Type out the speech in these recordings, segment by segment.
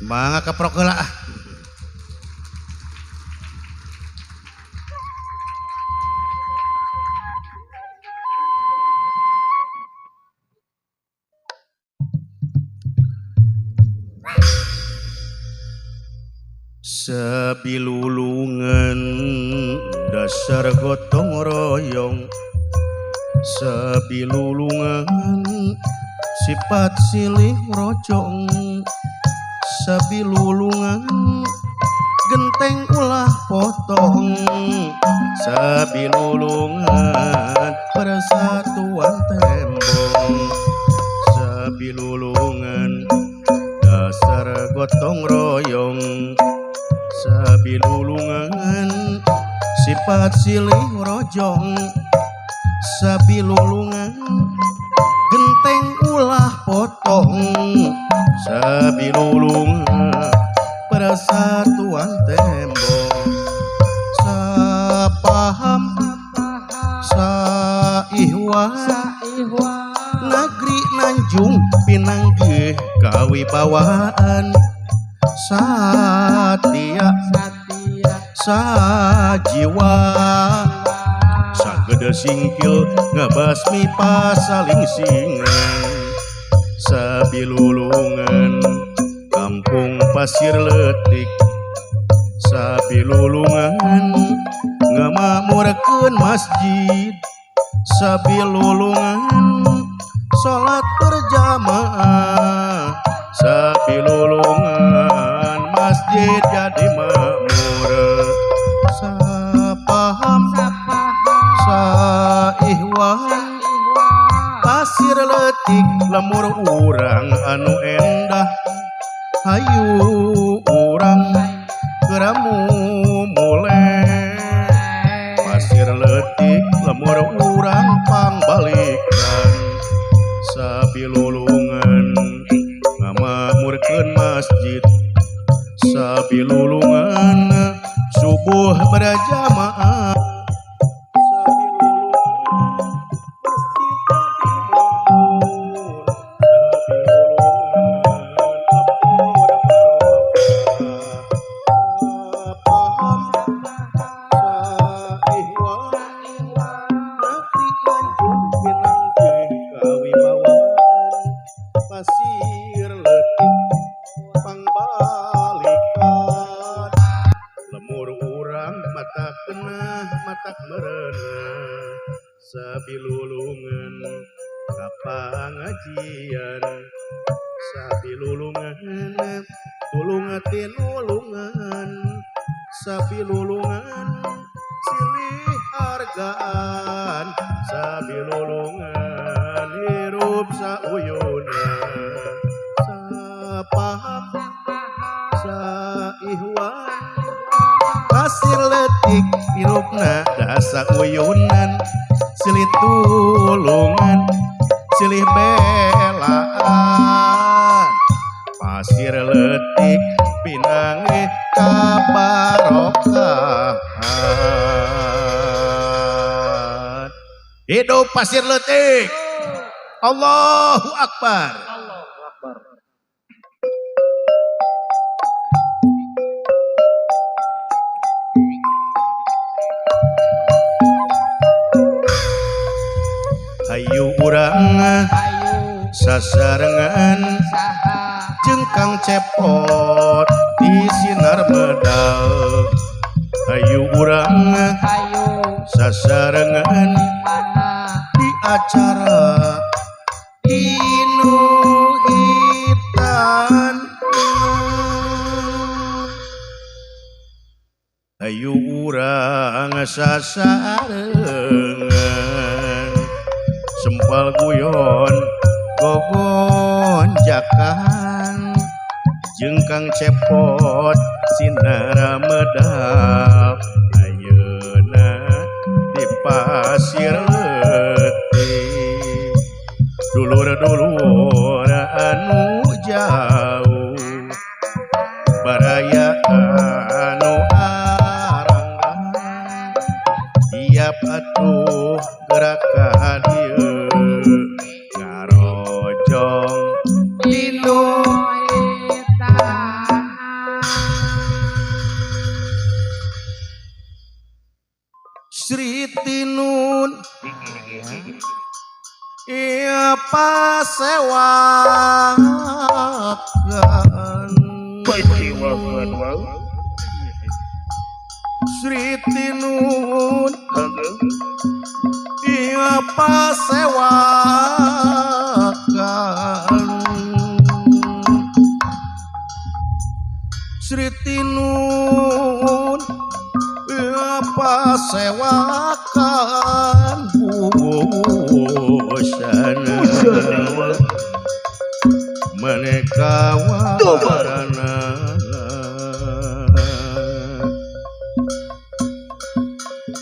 Mangga keprok heula ah. Sabilulungan dasar gotong royong, sabilulungan sifat silih rojong, sabilulungan genteng ulah potong, sabilulungan persatuan tembong, sabilulungan dasar gotong royong, sabilulungan sifat silih rojong, sabilulungan genteng ulah potong, sabilulungan persatuan tembong, sapaham saihwan negeri Nanjung Pinanggih kawibawaan, satia sajiwa sagede singkil ngabasmi pasaling singan, sabilulungan kampung pasir letik, sabilulungan ngamakmurkeun masjid, sabilulungan salat berjamaah, sabilulungan masjid jadi makmur, sapaham saihwan pasir letik lemur urang anu endah, hayu urang geramu mulai, pasir letik lemur urang pangbalikan, sabilulungan ngamakmurkeun masjid, sabilulungan subuh berjamaah, pasir letik pangbalikan, lemur urang mata kenah mata merenah, sabilulungan kapangajian, sabilulungan tulung tinulungan, sabilulungan silih hargaan, sabilulungan hirup sauyuna, sapaham saihwan pasir letik hirupna dasa uyunan, silih tulungan silih belaan, pasir letik Pinanggih kabarokahan. Hidup pasir letik. Allahu Akbar. Allahu Akbar. Hayu urang sasarengan jengkang cepot di sinar medal, hayu urang sasarengan di acara inuhitan, hayu urang sasarengan sempal guyon gogonjakan, jengkang cepot sinar medal, ayeuna di pasir letik, dulur-dulur anu jauh baraya anu arangan, tiap atuh gerak ka dieu ngarojong Inuhitan Iya pasewakan Pasewakan wau. Sri Tinun Iya pasewakan Sri Tinun Iya pasewakan busana maneka warna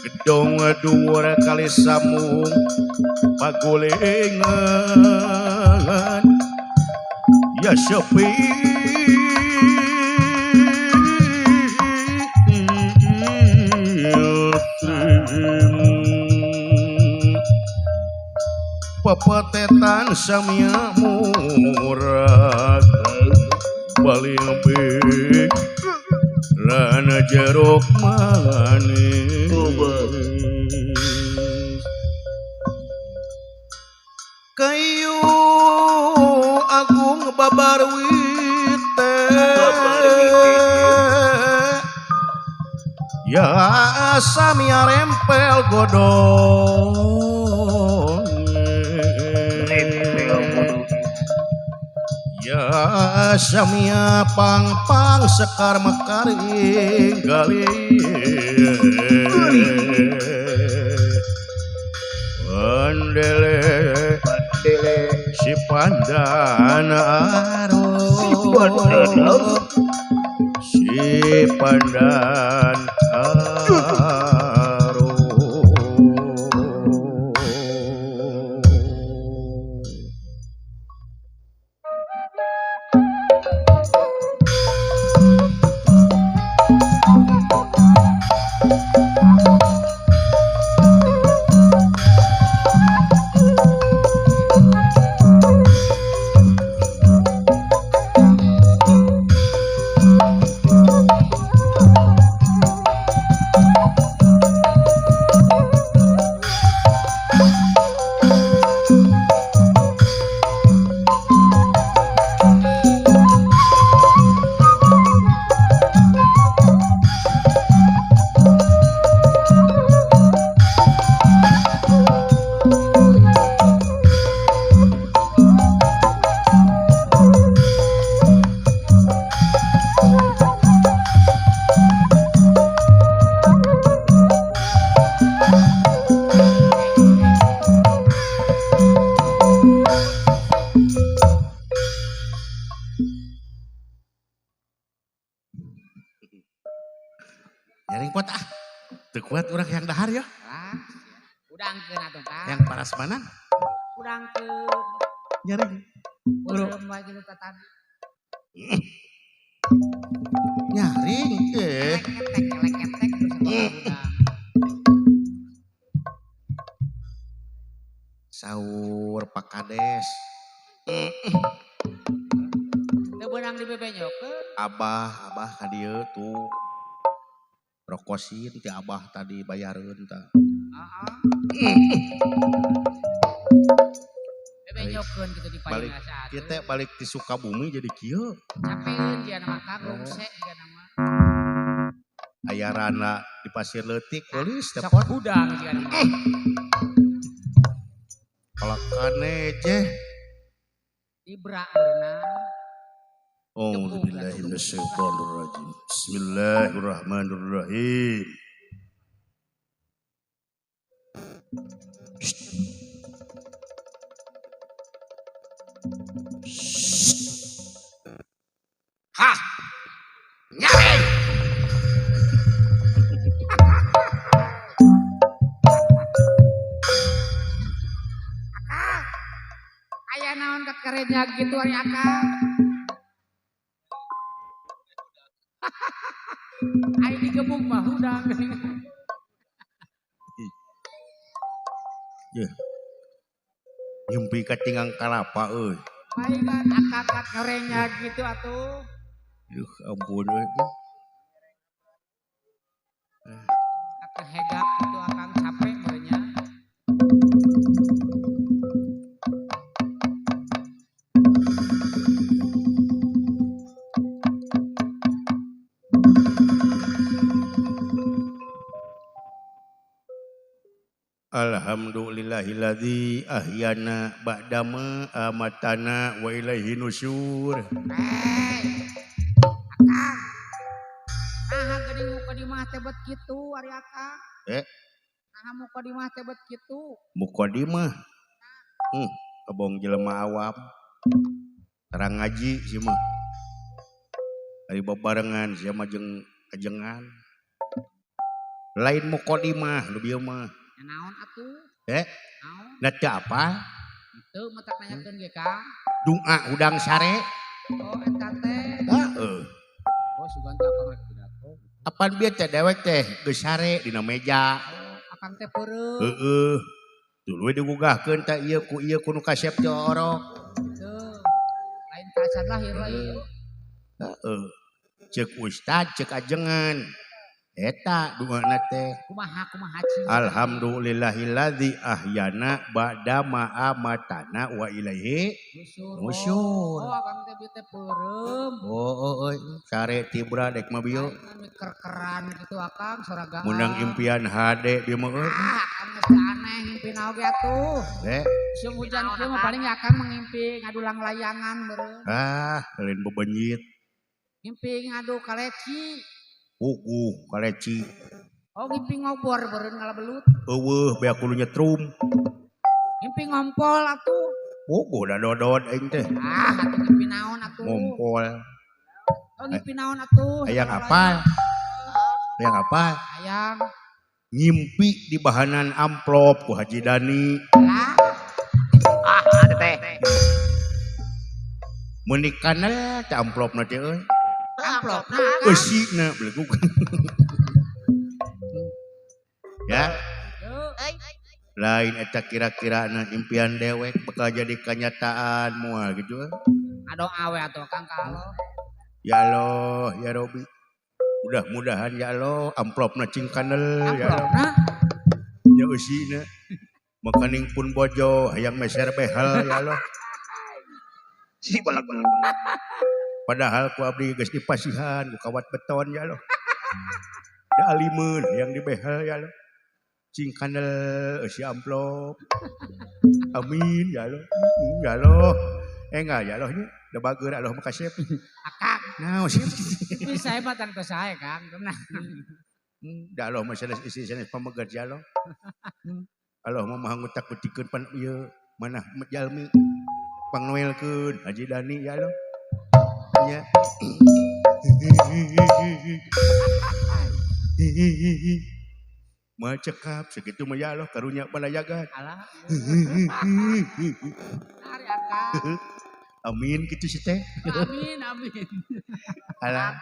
gedong dua kali sambung pagulingan ya sepi pepetetan samia murah paling big rana jeruk manis kayu agung babar wite ya samia rempel godong ya samia pang-pang sekar mekari gali pandele si pandan aro si pandan aro Nyaring pot ah, terkuat orang yang dahar ya. Udang ke atuh Kang. Yang paras mana? Udang ke Nyaring. belum lagi lu tadi. Nyaring Leketek terus udang. Saur Pak Kades. Teu beunang dibebenyokeun. Abah ka dieu tuh. Rokosin ti abah tadi bayareun tah. Heeh. Bebenyokeun kitu di Balik payuna saat. kieu teh balik ti Sukabumi jadi kieu. Capeun dia nama Kang Gongse dia nama. Ayarana di Pasir Leutik geus teh Sok pot. udang dia nama. Kalakane jeh. Ibra berenang. A'udzubillahi minasyaitonirrajim. Bismillahirrahmanirrahim. Hah. Nyaring. Aya naon kat karenya gitu ari Akang. Ai digebuk mah udang. Yeuh. Nyumpi kacingang kalapa euy. Mainan akak karenya gitu atuh. Yuh ampun euy. Atuh hegap gitu Akang capek meureunnya. Alhamdulillahilladzi ahyana ba'dama amatana wa ilaihi nusyur. Akang. Nah, geuning muka di mah teh bet kitu ari Akang. Nah, muka di mah teh bet kitu. Muqaddimah. Kebong jelema awam. Terang ngaji sih mah. Ari bebarengan sia mah jeung ajengan. Lain muqaddimah nu bieu mah. Naon atuh? Naon? Nata apa? Itu matak nanyakeun ge Kang. Dunga udang sare. Oh eta teh. Heeh. Oh suganta Akang rek pidato. Apaan bieu teh dewek teh geus sare dina meja. Oh Akang teh peureuh. Heeh. Tuluy digugahkeun teh ieu ku nu kasep teh orok. Teu. Lain kasan lahir ieu. Heeh. Ceuk ustad ceuk ajengan. Eta dungana teh. Kumaha Ci? Alhamdulillahilladzi ahyana ba'da ma amatana wa ilaihi nusyur. Oh Akang teh bieu teh peureum. Oh, sare tibra dek mah bieu. Keran gitu Akang soragaan. Munang impian hade bieu mah euy. Akang geus aneh ngimpi naoge atuh. Musim hujan kieu mah paling Akang mengimpi ngadulang layangan beureum. Lain bebenjit. Ngimpi ngadu kaleci. Kaleci. Oh ngimpi ngobor beureun ngalabelut. Eueuh bea kudu nyetrum. Ngimpi ngompol atuh. Da dodot aing teh. Atuh ngimpi naon atuh? Ngompol. Oh ngimpi naon atuh? Hayang apa? Hayang ngimpi di bahanan amplop ku Haji Dani. lah. Ada teh. Menikana teh amplopna teh euy. Amplopna. Eusina beleguk. Ya. Lain eta kira-kirana impian dewek bakal jadi kenyataan moal gitu. Adong awe atuh Kang kalau. Ya Allah, ya Robi. Mudah-mudahan ya Allah amplopna cingkanel ya Allah. Amplopna. Ya eusina. Makaning pun bojo hayang meser behel ya Allah. Si balak. Padahal ku abdi geus dipasihan ku kawat beton ya Allah. Da alimeun yang dibehel ya Allah. Cingkanel si amplop. Amin ya Allah. Ya Allah. Enggak ya Allah nya. Da bageur Allah makasih. Akang. Naon sih? Bisa mah tan sae Kang, tenang. Da Allah mah sanes isi sanes pamegat ya Allah. Allah mah maha ngutak-utikeun pan ieu manah jalmi. Pangnoelkeun Haji Dani ya Allah. Ya. Mah cekap segitu mah ya Allah karunya palayagan. Alah. Ari Akang. Amin kitu sih teh. Amin. Alah.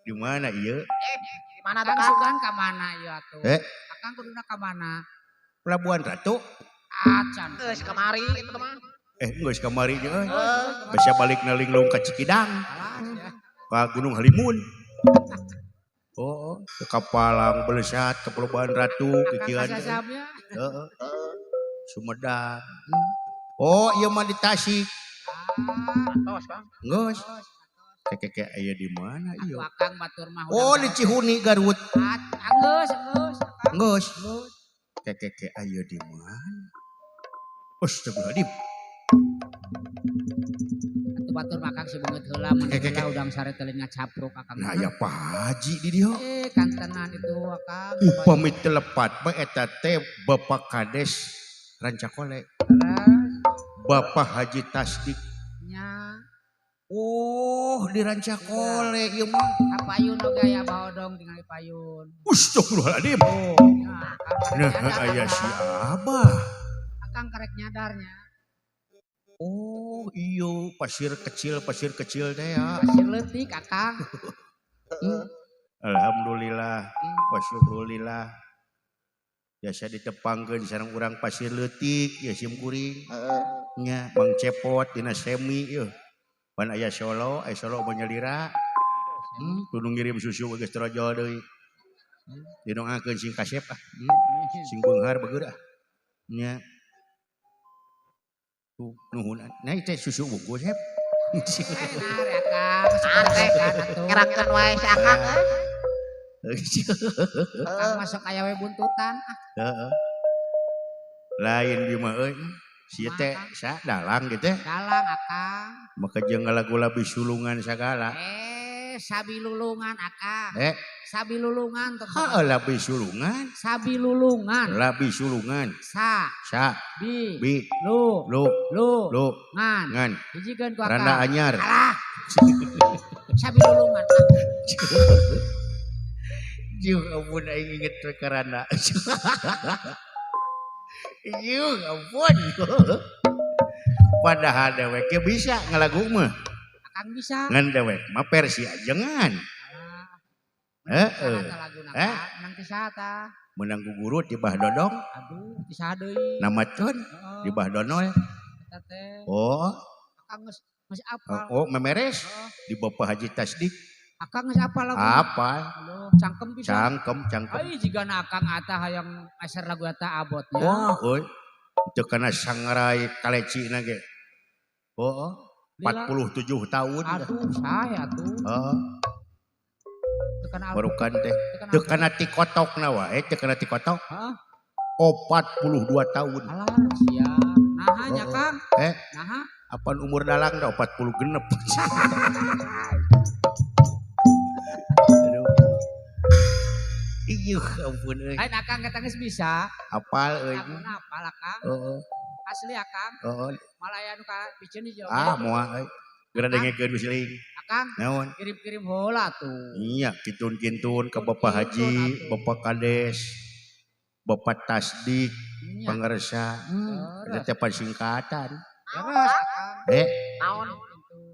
Di mana ieu? Di mana tuh Akang Kang? sugan ka mana ieu atuh? Akang kuduna ka mana? Pelabuhan Ratu. Acan. Geus kamari itu mah. Geus kamari nya euy. Bisa balik na linglung ka Cikidang. Alah ya. Ka Gunung Halimun. Oh, ke Kapalang Belesat ke Pelabuhan Ratu kikian. Akang kasasabnya. Heeh. Sumedang. Oh, ieu mah di Tasik. Tos Kang. Geus. Keke aya di mana ieu? Akang batur mah. Oh, di Cihuni Garut. Geus. Geus. Keke aya di mana? Astagfirullahaladzim. Atuh batur mah Akang si beungeut heula mun heula udang sare telinga capruk Akang. Nah, ya Pak Haji di dieu. Kantenan itu Akang. Upami telepat mah eta teh Bapak Kades Rancakole. Bapak Haji Tasdik. Nya. Oh, di Rancakole ieu mah. Payun oge aya baodong tinggal payun. Astagfirullahaladzim. Nya, Nah, aya si Abah. Akang karek nyadarnya. Oh, iyo pasir kecil teh ya. Pasir leutik Akang. Alhamdulillah, wa syukurillah. Biasa ditepangkeun sareng urang pasir leutik ya sim kuring. Nya Mang Cepot dina semi yeuh. Pan aya Solo, Solo mah nyalira. Kudu ngirim susu geus trojol deui. Didongakeun sing kasep ah. Sing beunghar beugeur ah. Nya. Tuh nuhun. Nah teh susu bungkus hep. Nah, Akang, santai kan atuh. Ngerangkeun wae si Akang. Akang masuk aya we buntutan. Heeh. Lain di mah euy. Sia teh sa dalang gitu. Dalang akang. Maka jeung lagu-lagu sulungan sagala. Sabi lulungan akang. Sabi lulungan tuh. Heeh, labi sulungan. Sabi lulungan. Labi sulungan. Sa. Bi. Lu. Ngan. Hijikeun ku akang. Randa anyar. Alah. Sabi lulungan. Juh ampun aing inget ka randa. Juh ampun. Padahal dewek bisa ngalagu mah. Akang bisa. Ngan dewek mah versi ajengan. Heeh. Menang tisah tah. Menang guguru di bah dodong. Aduh, tisah deui. Namatkeun di bah donol. Eta teh. Oh. Akang geus apal. Oh, memeres di Bapak Haji Tasdik. Akang geus apal lagu. Apal. Cangkem bisa. Cangkem. Ai jigana akang atah hayang aser lagu eta abotnya. Wah, euy. Itu kana sangrai kalecina ge. Oh, 47 tahun. Aduh, saya tuh. Heeh. Barukan teh. Teu kana ti kotokna wae, teu kana ti kotok. Heeh. 42 tahun. Alah, sia. Naha nya, Kang? Naha? Apaan umur dalang dah 40 genep. Aduh. Iyuh ampun euy. Lain akang kata geus bisa. Apal euy. Laguna apal akang. Heeh. Asli akang. Heeh. Malaya nu ka piceun hijau. Moal euy. Geura dengekeun wisling. Akang. Naon? Kirim-kirim heula tuh. Iya, kintun-kintun ke Bapak Haji, Bapak Kades, Bapak Tasdik, Pangaresa. Itu teh singkatan. Terus akang. Naon?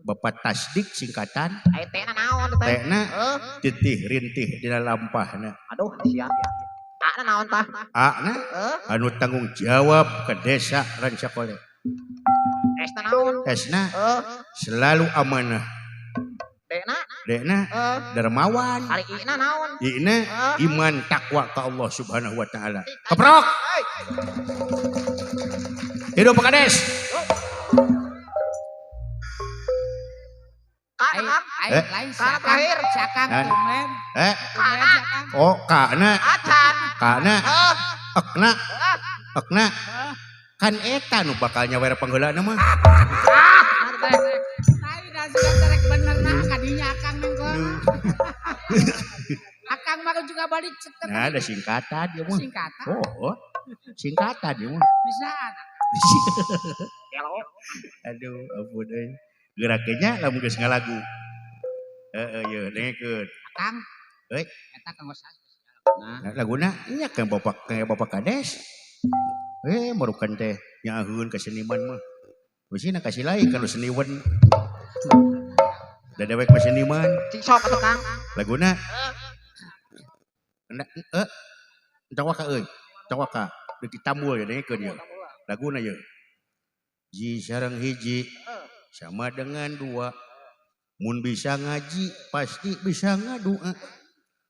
Bapak Tasdik singkatan. Ai tehna naon teh? Tehna titih rintih dina lampahna. Aduh, sia. Akna naon tah? Akna anu tanggung jawab ke desa Rancakole. Esna naon? Esna selalu amanah. Dekna dermawan. Ari ina naon? Ina iman takwa ka Allah Subhanahu wa taala. Keprok. Hidup Pak Kades. Lain terakhir siakang kumen. Siakang. Oh, kana. Kana. Ekna. Kan eta nu bakal nyawer pangheulana mah. Lain da sudah terek bener nah kadinya akang mengko. Akang mah juga balik cetek. Nah, ada singkatan dia mah. Singkatan. Oh. Singkatan dia mah. Bisaan. Aduh, ampun euy. Geraknya lamun geus ngalagu. Yeuh dengekeun. Akang. Euy, eta Kang Osas. Nah, laguna nya kayak Bapak Kades. Marukan teh nyaheun ka seniman mah. Wisina kasih lain kalau seniwan. Da dewek mah seniman. Cing sok atuh Kang. Laguna. Hendak tawaka euy. Tawaka deuk ditambul ya dengekeun ieu. Laguna ieu. Ji sareng hiji sama dengan dua. Mun bisa ngaji pasti bisa ngadua.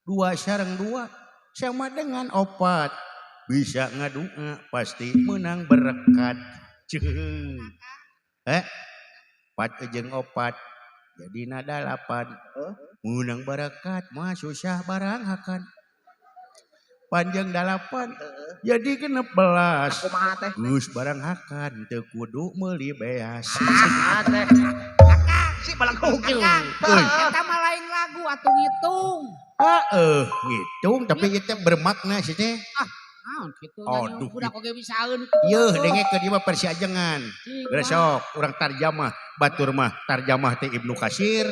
Dua sareng dua sama dengan opat. Bisa ngadua pasti menang berkat. Pat jeung opat jadi nada 8. Menang berkat mah susah baranghakan. Panjang 8 jadi 16. Kumaha teh? Geus baranghakan teu kudu meuli beas. Teh. Si balang hukil. Eta mah lain lagu atuh ngitung. Ngitung tapi itu bermakna sih teh. Naon kitu Aduh, budak oge bisaeun. Yeuh dengekeun ieu mah versi ajengan. Geus sok urang tarjamah batur mah tarjamah teh Ibnu Katsir,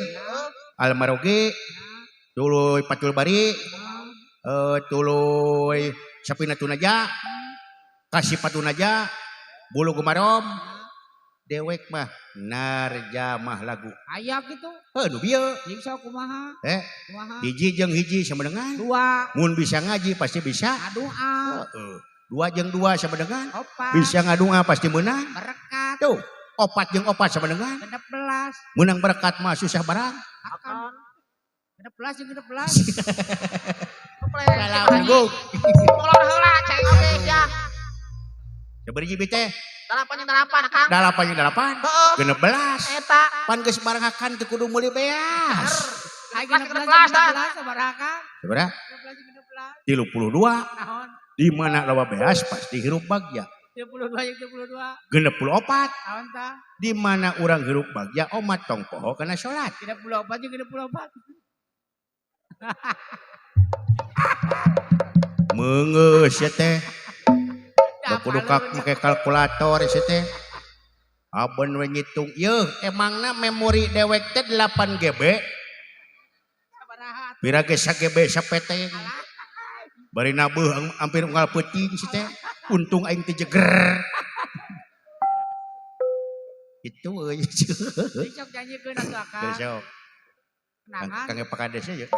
Al-Marogi, tuluy Fathul Bari, tuluy Sapinatul Naja, Kasifatu Naja, Bulu Gumarom, dewek mah narjamah lagu. Aya kitu. Nu bieu. Jeung sok kumaha? Kumaha? Hiji jeung hiji sama dengan. Dua. Mun bisa ngaji pasti bisa. Ngadua. Dua jeung dua sama dengan. Opat. Bisa ngadua pasti menang. Berkat. Tuh, opat jeung opat sama dengan. 16. Menang berkat mah susah barang. Akan. 16 jeung 16. Salah nunggu. Mulon heula ceng oge ya. Sabari jibi teh? 8 Kang. 8 jeung 8. 16. Eta. Pan geus baranghakan teu kudu meuli beas. Ai 16 sabaraha Kang? Sabaraha? 16 32. Naon? Di mana lawa beas pasti hirup bagja. 32 32. 64. Naon tah? Di mana urang hirup bagja omat tong poho kana salat. 34 jeung 64. Meungeus ya teh. Kudu make kalkulator ya teh. Aben we ngitung yeuh emangna memori dewek teh 8 GB. Sabaraha? Pira ge 1 GB sapeteng. Bari nabeuh hampir unggal peuting si teh. Untung aing teh jeger. Itu euy. Sok janjikeun atuh Akang. Besok. Kenangan. Kangge pakades ya.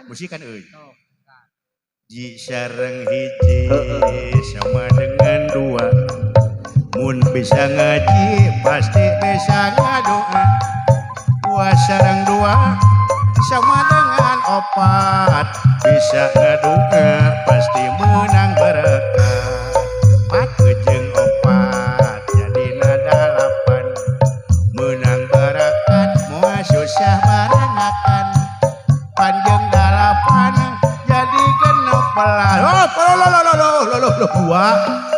Musikan euy. Ji sareng hiji sama dengan dua. Mun bisa ngaji pasti bisa ngadoa. Dua sareng dua sama dengan opat. Bisa ngadoa pasti menang berkah. Pat jeung opat jadi nada 8. Menang berkah moal susah barengakan. Panjang 8 jadi genep belas. Oh, 2,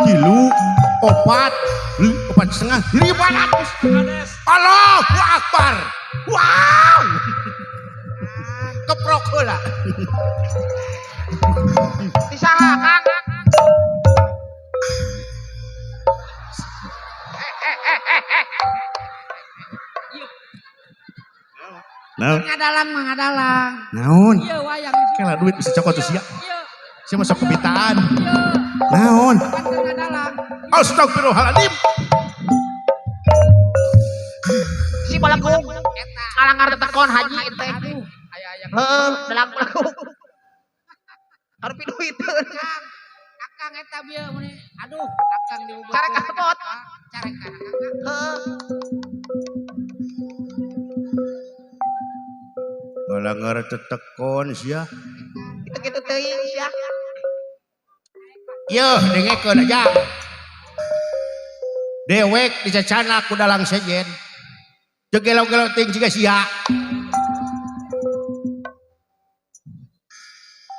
3, 4, 500. Allahu Akbar. Wow. Keprok heula. Disaha Kang? Naon? Ngadalang. Naon? Ieu wayang. Kela duit bisa cokot tuh sia. Ieu. Sia masuk kebitaan. Ieu. Naon? Kan ngadalang. Astagfirullahaladzim. Si balangkung. Kalangar tekon haji teh. Aduh, aya Heuh, dalang balangkung. Hareup duiteun. Akang eta bieu meni. Aduh, Akang diubah. Carekan tepot. Carekan Akang. Heuh. Ngalangar tetekon sia. Kitu teuing sia. Yeuh dengekeun aja. Dewek dicacana ku dalang sejen. Jegelo-gelo ting jiga sia.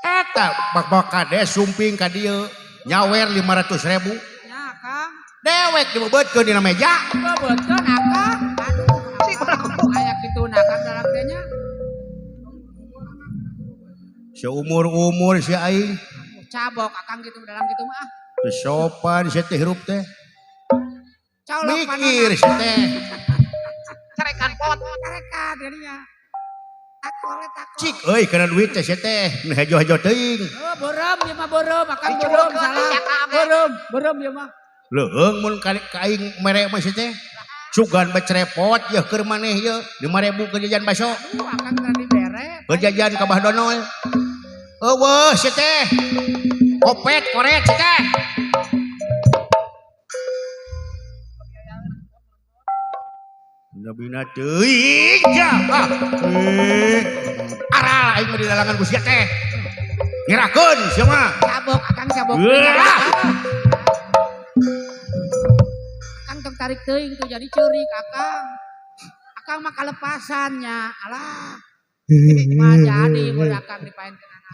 Eta bak kades sumping ka dieu nyawer 500.000. Ya, Kang. Dewek dibebeutkeun dina meja. Bebeutkeun Akang. Aduh, Si balangkung. aya kituna Kang dalam teh nya. Seumur-umur si aing Cabok Akang gitu dalam gitu mah. teu sopan si teh hirup teh. Colok Mikir si teh. Carekan pot. Carekan jadinya. Takol. Cik euy kana duit teh si teh. Nu hajo-hajo teuing. Oh, borem ieu mah borem, Akang borem salah. Borem ieu mah. Leuheung mun ka aing mere mah si teh. Sugan becerepot yeuh keur maneh yeuh 5.000 keur jajan baso. Akang tadi dibere. Keur jajan ka Bah Donol. Eueuh si teh. Kopet korek si teh. Nabina teuing ja. Aral aing mah di dalangan ku sia teh. Ngirakeun sia mah. Cabok Akang cabok. Wah. Akang tong tarik teuing tuh jadi ceurik Akang. Akang mah kalepasannya. Alah. Mah jadi mun Akang dipaenkeun anak.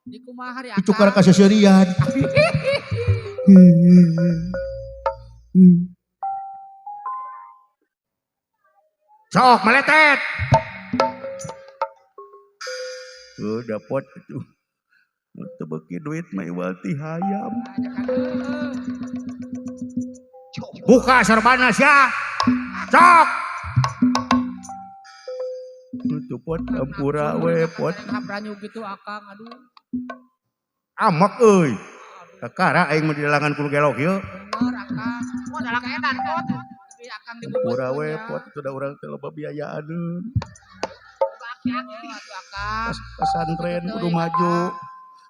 Di kumaha hari Akang. Itu karena kaseserian. Sok meletet. Dapat itu. Tebeki duit mah iwal ti hayam. Buka sorbana sia. Sok. Itu pot ampura we pot. Ngabranyu gitu Akang aduh. Amak euy. Kakara aing mah di dalangan kudu gelok ieu. Bener Akang. Mau dalang edan pot. Tapi Akang dibubuh. Pura we pot itu da urang teh loba biayaan. Atuh Akang. Pesantren kudu maju.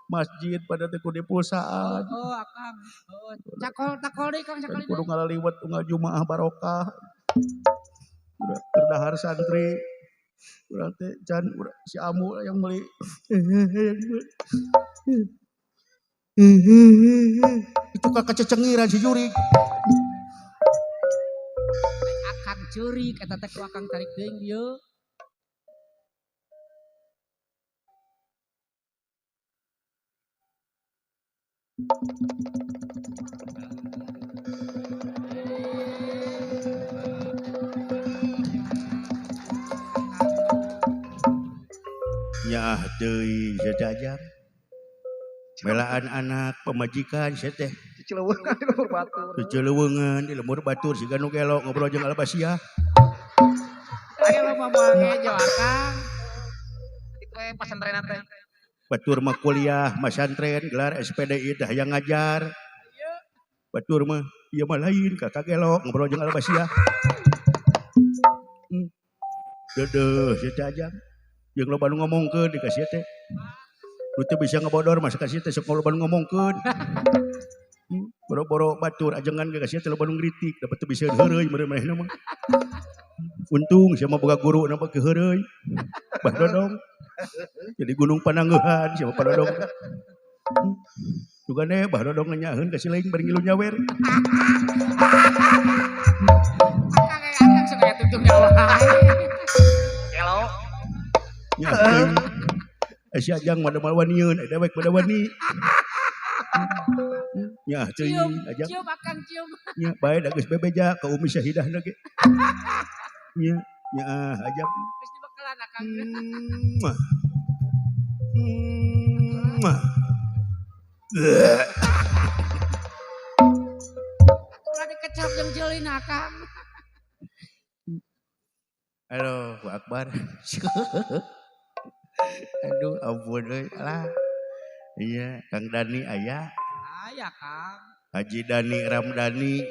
Masjid pada teh kudu pulsaan. Oh Akang. Oh, cakol deui Kang cakol. Kudu ngalaliwat unggal Jumaah barokah. Udah terdahar santri. Urang teh can si Amu yang beli. Itu kakak cecengiran si Jurik. ceurik eta teh ku akang tarik teuing dieu. Nyah deui jajang. Belaan anak pemajikan sia teh. Cileuweungan di lemur batur. Celeuweungan di lemur batur siga nu gelok ngobrol jeung Albasia. Ayo mah ngejo akang. Itu pesantren teh. Batur mah kuliah, masantren, gelar SPDI dah yang ngajar. Batur mah ieu mah lain kakak gelok ngobrol jeung Albasia. Dedeuh jajang. Yang loba nu ngomongkeun di kasih teh. Nu teu bisa ngebodor masa kasih teh sok loba nu ngomongkeun. Boro-boro batur ajengan ke kasih teh loba nu ngritik dapat teu bisa heureuy meureun mah. Untung sia mah boga guru na beuki heureuy. Bah Dodong. Jadi gunung panangeuhan sia Bah Dodong. Sugane Bah Dodong nanyaeun ka si lain bari ngilu nyawer. Akang sok aya tutup nyawa. Kelo. Nya si ajang mah da wanieun dewek pada wani. Nya teuing ajang. Cium akang cium. Nya bae da geus bebeja ka umi syahidahna ge. Nya ajang. Geus dibekalan akang. Ulah dikecap jeung jeulin akang. Halo, Bu Akbar. Aduh, ampun euy lah. Iya, Kang Dani aya. Aya Kang. Haji Dani Ramdhani.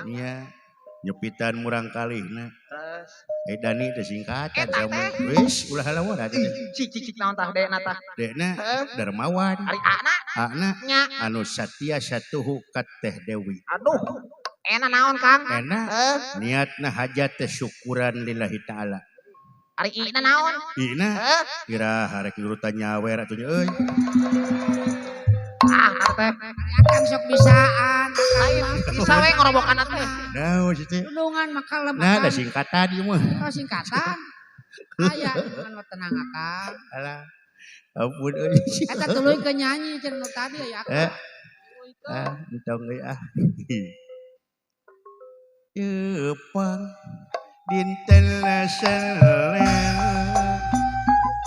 Iya, nyepitan murang kalihna. Terus Dani teh singkatan sama. Wis, ulah halawan aja teh. cik naon tah Dekna tah. Dekna Darmawan. Ari ana. Ana Nya. anu satya satuhu kat Teh Dewi. Aduh. Ena naon Kang? Enak niatna hajat teh syukuran lillahi ta'ala. Ari ina naon? Ina kira harek urutan nyawer atuh euy. Teh. Akang sok bisaan. Lain bisa we ngorobokan teh. Naon sih teh? Tulungan maka lebakan. Nah, ada singkatan ieu mah. Oh singkatan. Aya dengan tenang akang. Alah. Ampun euy. Eta tuluy ke nyanyi cenah nu tadi aya akang. Entong euy Jepang dinten Senin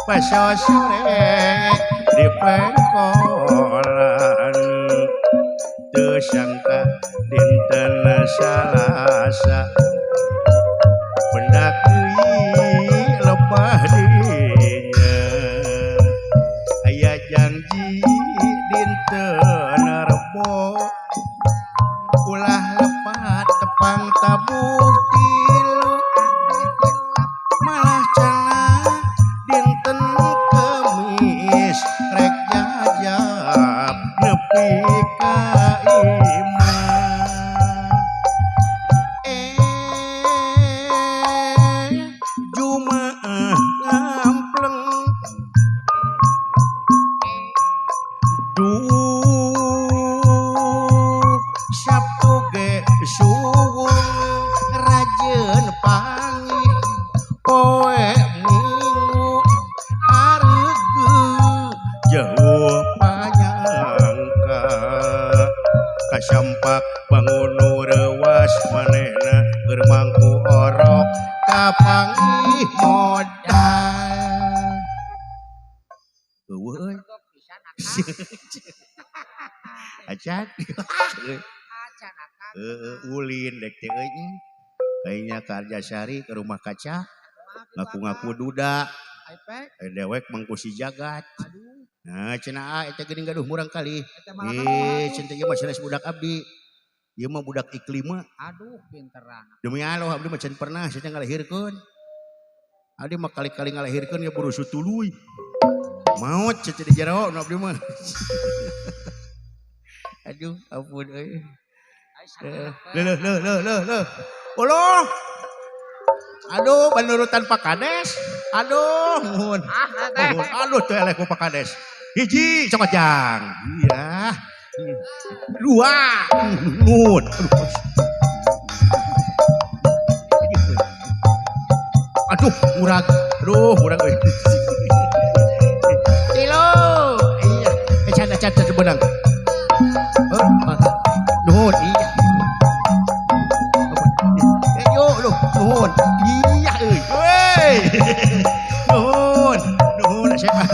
pasosore di pengkolan teu sangka dinten Salasa pendak deui lebah dinya aya janji dinten Rebo ulah lepat tepang tabuk tilu malah cenah dinten Kemis rek jajab nepi ka imah Jumaah ngampleng Sabtu ge suwung rajeun pangih poe Minggu areugeum jauh panyangka kasampak bangun rewas manehna keur mangku orok kapangih modal eueuh acan ulin dek teh euy kayaknya ke Arjasari ke rumah kaca ngaku-ngaku duda dewek mangku si jagat nah cenah eta geuning gaduh murang kali cenah ieu mah sanes budak abdi ieu mah budak iklim mah aduh pinteran demi Allah abdi mah can pernah cenah ngalahirkeun abdi mah kali-kali ngalahirkeun ya buru sutuluy maot cenah di jero nu abdi mah aduh ampun euy Loh. Allah. Aduh, penurutan Pak Kades. Aduh, nuhun. Aduh, teu eleh ku Pak Kades. Hiji cokojang. Iya. Dua. Nuhun. Duh, murag. Duh, murag. Tilo. Iya. Canda benang. Nuhun, iya. Yuk, nuhun. Iya, euy. Nuhun. Nuhun, siapa?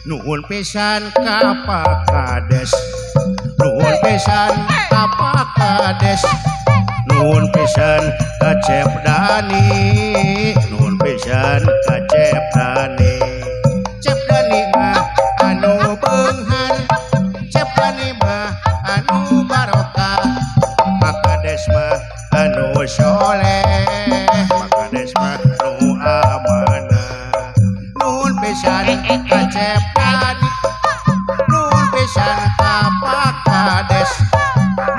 Nuhun pisan ka Pak Kades. Nuhun pisan ka Pak Kades. Nuhun pisan ka Cep Dani. Nuhun pisan ka Cep Dani. Cep Dani mah anu beunghar. Cep Dani mah anu barokah. Pak Kades mah anu soleh. Pak Kades mah anu amanah. Nuhun pisan ka Cep Dani. Nuhun pisan ka Pak Kades.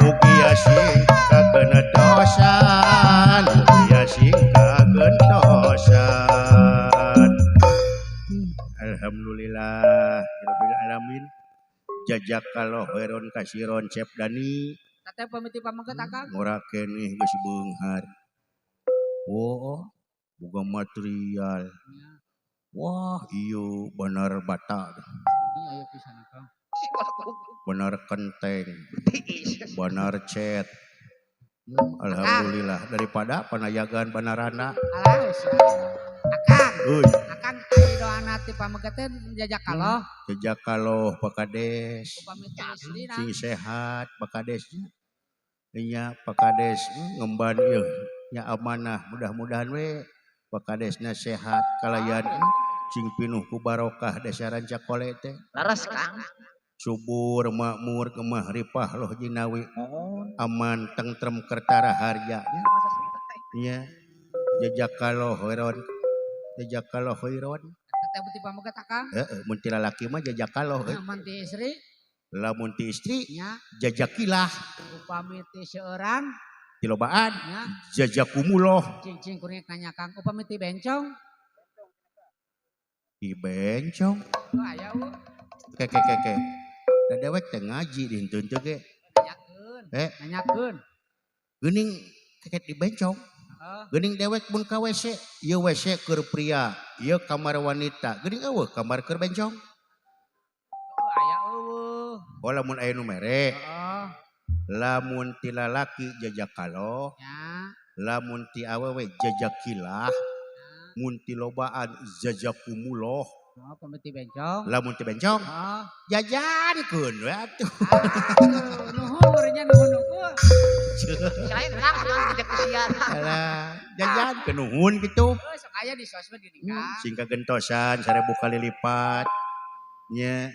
Mugia sing kageun dosan. Mugia sing kageun dosan. Alhamdulillah rabbil alamin. Jazakallahu khairon kasiron Cep Dani. Teteh pamiti pamangkat Akang. Ngora keneh geus beunghar. Oh, boga material. Wah, iyo bener bata. Iya, ayo pisan Akang. Bener kenteng. Bener cet. Alhamdulillah daripada panayagan banarana. Alah, Akang. Euy, Akang ari doana ti pamangkat teh jajakaloh. jajakaloh Pak Kades. Upami teh istrina. Sing sehat Pak Kadesnya. Nya Pak Kades ngemban ieu nya amanah mudah-mudahan we Pak Kadesna sehat kalayan cing pinuh ku barokah dasaran cakole teh. Laras Kang. Subur makmur kemah ripah loh jinawi. Aman tentrem kertara harjanya. Nya jajakaloh khairon. Jajakaloh khairon. Teteh putih pamangkat Akang. Heeh, mun ti lalaki mah jajakaloh. Aman ti istri Lamun ti istri nya jajakilah. upami ti seueuran Tilobaan nya jajakumuloh. cing kuring nanya Kang upami ti bencong. Di bencong. Oh aya Ke. Da dewek teh ngaji di henteu teh ge. nanyakeun. Nanyakeun. Geuning keket di bencong. Heeh. Geuning dewek mun ka WC, ieu WC keur pria, ieu kamar wanita. Geuning eueuh kamar keur bencong. Oh aya eueuh. Oh lamun aya nu mere, Heeh. lamun ti lalaki jajakaloh, Nya. lamun ti awewe jajakilah, mun ti lobaan jajakumuloh. Oh upami ti bencong. Lamun ti bencong Heeh. jajankeun we atuh. Aduh, nuhun nya nuhun nuhun. Selain Kang jangan jejak usia. Alah, jajan kenuhun gitu. Oh sok aya di sosmed gini Kang. Sing kagentosan 1000 kali lipat. Nya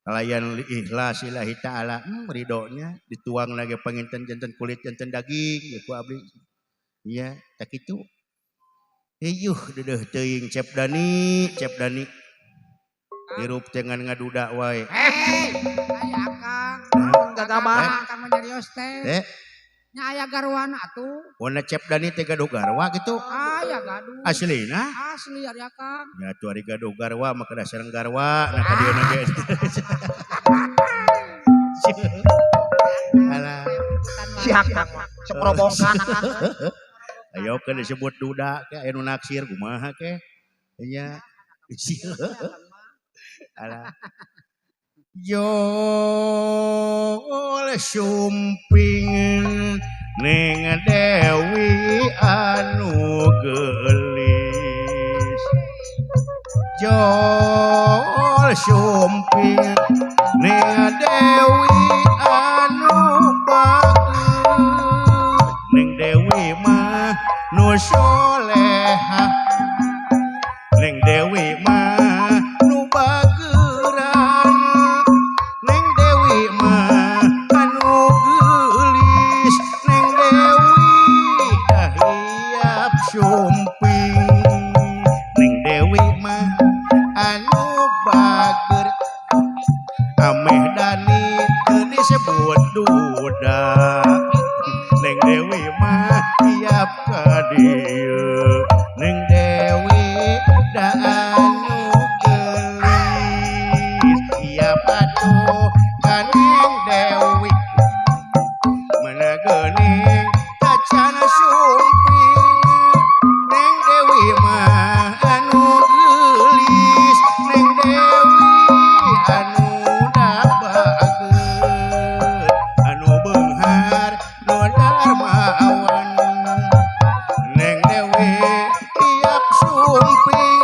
kalayan ikhlas lillahi taala, ridonya dituang lagi panginten janten kulit janten daging ya ku abdi. Nya tak kitu. Eyuh dedeuh teuing Cep Dani. Hirup dengan ngaduda wae. Aya Akang. Gagabah. Akang nyarios teh. Nya aya garwana atuh. Wana Cep Dani teh gaduh garwa gitu. Aya gaduh. Aslina? Asli ari Akang. Ya tuh ari gaduh garwa maka dasareng garwa. Nah kadieuna ge. Alah. Si Akang mah seprobokan Akang. Ayo ke disebut duda ke aya nu naksir kumaha ke. Nya. Alah. Jol sumping ning Dewi anu gelis. Jol sumping ning Dewi anu bagus. Ning Dewi mah nu soleha. Ning Dewi mah nu bageuran. Neng Dewi mah anu geulis. Neng Dewi dahiap sumping. Neng Dewi mah anu bageur. Ameh Dani teu disebut duda. Neng Dewi mah tiap dieu Neng Dewi da anu gelis Iya patuh ka Neng Dewi Mana geuning kacana sumping Neng Dewi mah anu gelis Neng Dewi anu dabageun anu beunghar nu darmawan Neng Dewi tiap sumping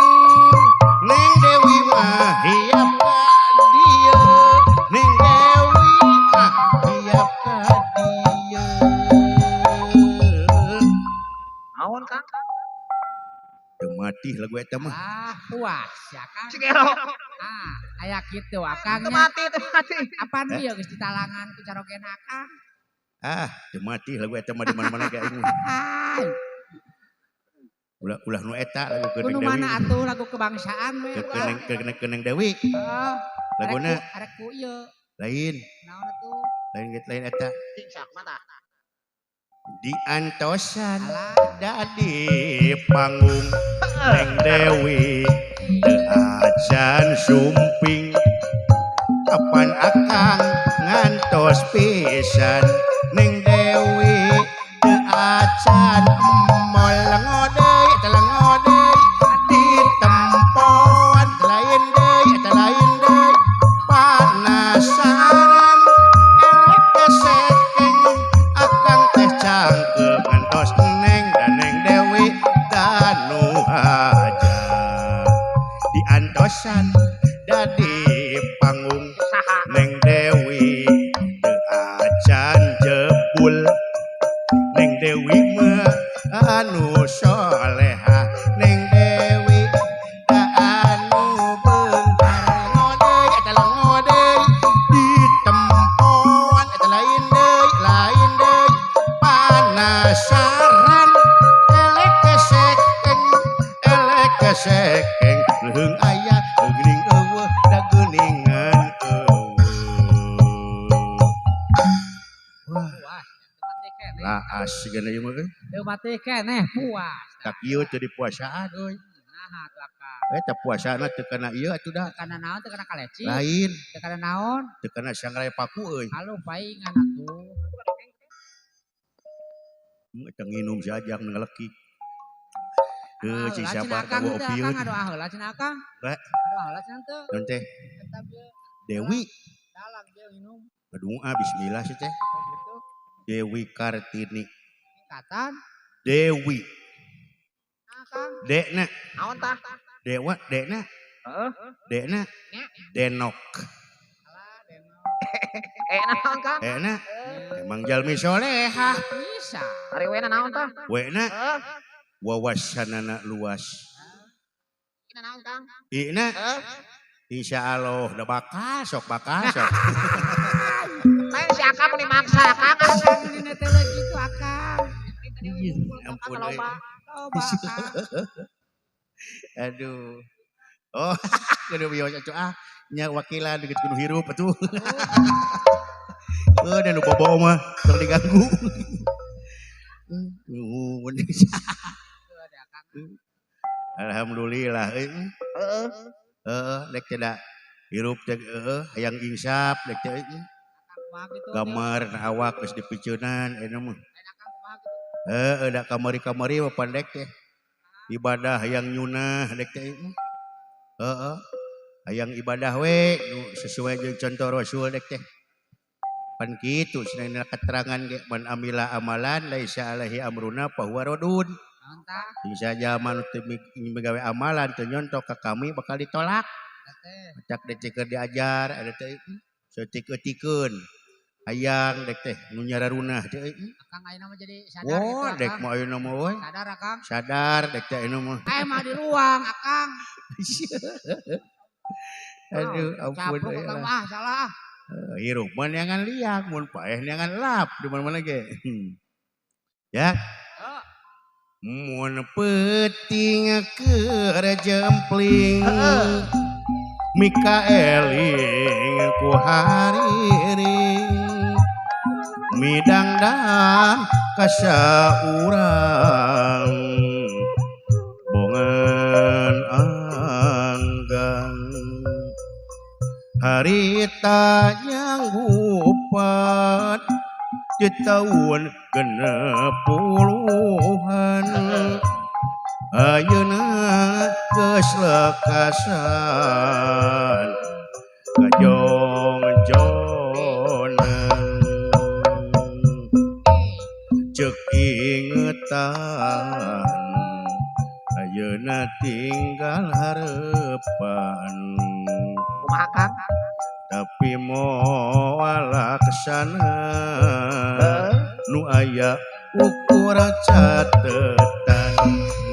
Neng Dewi mah hiap ka dieu Neng Dewi mah hiap ka dieu Naon Kang? teu mati lagu eta mah Puas ya Kang. Cikero. Aya kitu akangnya. Mati. Apaan dia geus ditalangan ku carogen akang. teu mati lagu eta mah di mana-mana ge aing ulah nu eta lagu Kudu Neng Dewi mana atuh lagu kebangsaan we. Neng Dewi laguna arek ku ieu. lain Naon atuh? lain eta Cingsak mata. diantosan di panggung Neng Dewi acan sumping kapan akang ngantos pisan Neng Dewi acan mol ngodei telang ngodei di tempoan lain deui panasaran elek kesekeng akang teh cangkel ngantos Neng dan Neng Dewi danu haja diantosan dadi panggung Neng Dewi acan jebul Neng Dewi mah anu soleha Neng Dewi da anu beunghar ngodei eta ngodei di tempoan eta lain deui panasaran elek kesekeng leuheung aya geuning eueuh da geuningan eueuh wah Mati keneh. lah asgeuna ieu mah Teu mati keneh puas. tak ieu teu dipuasaan euy Nah atuh akang. eta puasana teu kana ieu atuh da Teu kana naon teu kana kaleci. lain Teu kana naon? teu kana sangrai paku euy Halu paingan atuh. eta nginum sajang ngeleki Aduh, si cina sabar akang kawa teu opieun akang aduh aheula cina akang. Ba. Aduh aheula cina teu. non teh Tetap dia Dewi dalam dia minum. Aduh bismillah sih teh Gitu. Dewi Kartini Tingkatan. Dewi Akang. Dekna Naon tah? Dewa Dekna Heeh. Dekna Denok Alah deno. Naon Kang? Dekna emang jalmi soleha Bisa. Ari wena naon tah? Wena Heeh. wawasanana luas Ina naon Kang? Ina Heeh. insya Allah udah bakal sok Lain si Akang mun dimaksa Kang. Akang ini teh gitu akang. ampun euy. Loba akang. Aduh oh kudu bios atuh nya wakilan deket kudu hirup atuh dan nu bobo mah tong diganggu alhamdulillah Heeh. dek tidak hirup dek hayang insap dek teh gambar awak geus dipiceunan eta mah da kamari-kamari mah pandek teh ibadah yang nyunah dek teh hayang ibadah we nu sesuai jeung contoh Rasul dek teh pan kitu cenah keterangan ge man amila amalan laisa alaihi amruna fa huwa radun bisa zaman teu migawe amalan teu nyontok ka kami bakal ditolak cak deceker diajar ada teh seutik-eutikeun hayang dek teh nu nyararunah teh Akang ayeuna mah jadi sadar gitu oh dek akang. mah ayeuna mah we Sadar akang. sadar dek teh anu mah Mah di ruang akang. aduh ampun Caplok akang mah salah. hirup mah neangan liak mun paeh neangan lap di mana-mana ge ya mun peuting keur jempling Mikaeling ku hariring midangdang ka saurang anggang harita nyanggupan di tahun genep puluhan ayeuna geus lekasan kajongjonan ceuk ingetan ayeuna tinggal harepan Kumaha Kang? tapi moal kesana nu aya ukur catetan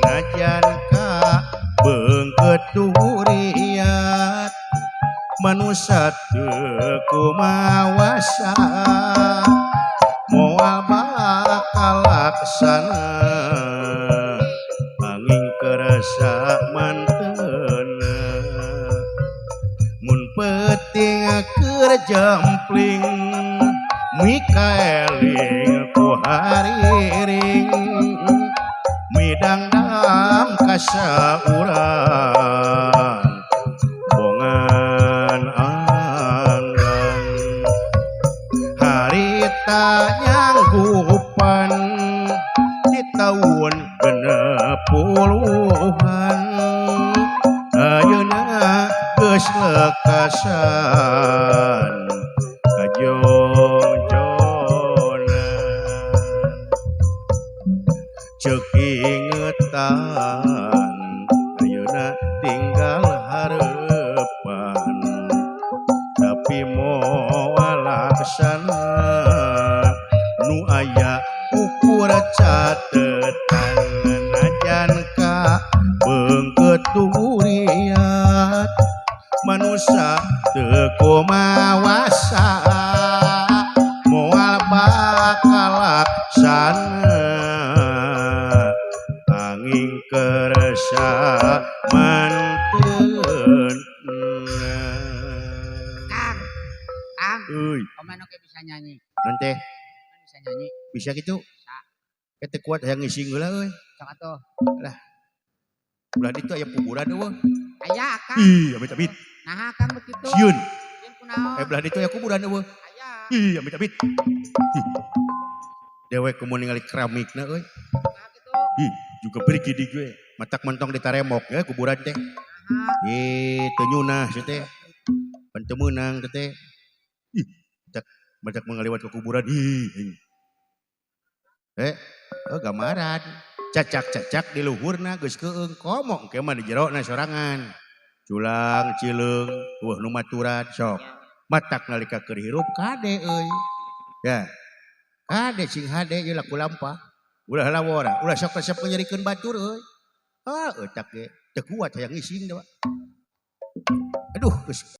ngajan ka beungkeut duriat manusia teu kumawasa moal bakal laksana angin kerasa manteuna mun penting keur jempling Mikaeling ku hariring midang dam kasaurang bongan anggang harita nyanggupan di tahun genep puluhan ayeuna geus lekasan kajongjonan ceuk ingetan ayeuna tinggal harepan tapi moal laksana nu aya ukur catetan najan ka beungkeut duriat manusia teu kumawasa moal bakal laksana angin kerasa manteuna Kang, euy Oman oke bisa nyanyi. nanti Bisa nyanyi. bisa gitu kete kuat hayang ngising heula euy Sok atuh. ulah ditu aya kuburan eueuh Aya Kang. ih amit-amit Nah Kang begitu. sieun Sieun kunaon? belah ditu aya kuburan eueuh Aya. ih amit-amit dewek kumu ningali keramikna euy Nah gitu. ih juga pergi di gue matak mentong ditaremok ya kuburan teh Nah, teu nyunah sia teh pan teu meunang teh ih badak mengaliwat ke kuburan gamaran cacak-cacak di luhurna geus keung komong ke mah di jerona sorangan culang cileung weuh nu maturan sok matak nalika keur hirup kade euy ya kade sing hade ieu laku lampah ulah lawora ulah sok resep nyerikeun batur euy eutak ge teu kuat hayang ngising da aduh geus